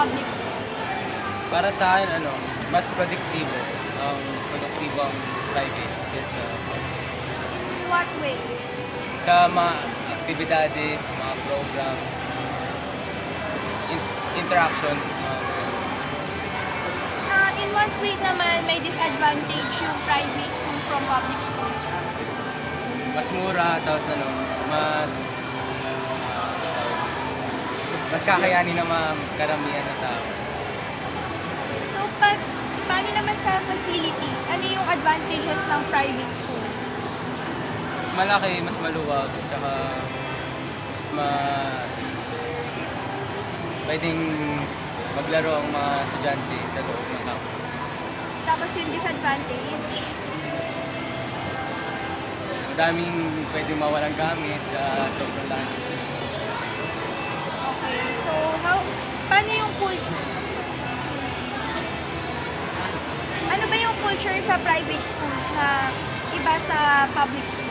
public school? Para sa akin, mas produktibo ang private kaysa In what way? sa mga aktibidades, mga programs, interactions, mga In what way naman may disadvantage yung private school from public schools? mas mura, tapos mas kakayanin ng mga karamihan na tao. So, paano naman sa facilities? Ano yung advantages ng private school? Mas malaki, mas maluwag, tsaka pwedeng maglaro ang mga estudyante sa loob ng campus. Tapos yung disadvantage? Madaming pwedeng mawalang gamit sa sobrang laki. Okay. So, paano yung culture? Ano ba yung culture sa private schools na iba sa public school?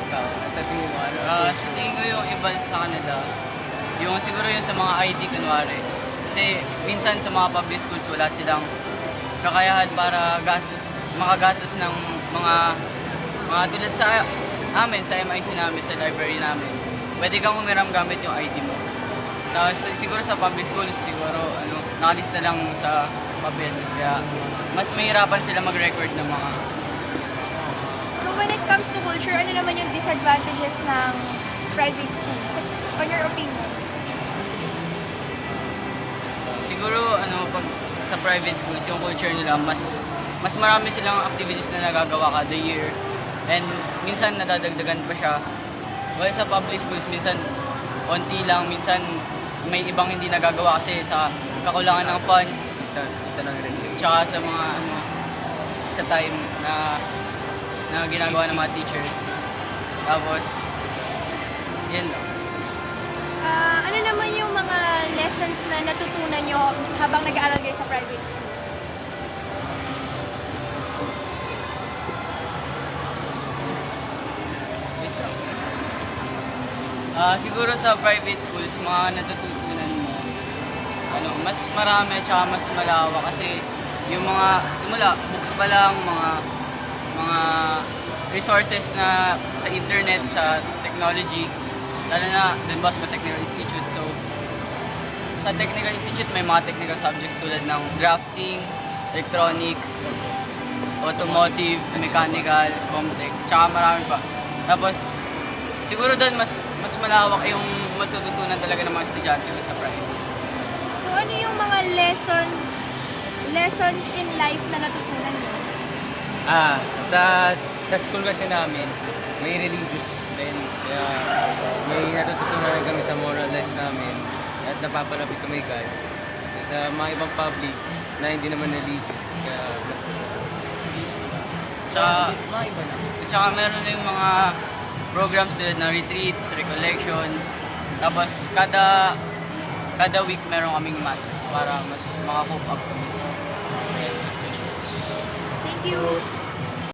Ikaw, sa tingin mo, Sa tingin ko yung iba sa Canada, yung siguro yung sa mga ID kunwari. Kasi minsan sa mga public schools wala silang kakayahan para makagastos ng mga tulad sa amin, sa MIC namin, sa library namin. Pwede kang humiram gamit yung ID mo. Tapos siguro sa public schools, siguro nakalista lang sa papel. Kaya mas mahirapan sila mag-record ng mga. So, when it comes to culture, ano naman yung disadvantages ng private school? On your opinion? Siguro pag sa private schools, yung culture nila mas marami silang activities na nagagawa kada year. And minsan nadadagdagan pa siya. While sa public schools, minsan onti lang, minsan may ibang hindi nagagawa kasi sa kakulangan ng funds. ito lang rin. Tsaka sa mga sa time na ginagawa ng mga teachers. Tapos, yun lang. Ano naman yung mga lessons na natutunan nyo habang nag-aaral kayo sa private schools? Siguro sa private schools, mga natututunan mo, mas marami at saka mas malawak kasi yung mga simula, books pa lang, mga resources na sa internet, sa technology, lalo na dun ba sa Technical Institute. So, sa Technical Institute may mga technical subjects tulad ng drafting, electronics, automotive, mechanical, comtech, tsaka marami pa. Tapos, siguro doon mas malawak yung matututunan talaga ng mga estudyante sa private. So, ano yung mga lessons in life na natutunan nyo? Sa school kasi namin, may religious din. Kaya may natututunan kami sa moral life namin at napapalapit kami kay God. Sa mga ibang public na hindi naman religious. Kaya mas Tsaka meron rin mga programs tulad ng retreats, recollections. Tapos kada week meron kaming mass para mas maka-cope up kami sa. Thank you!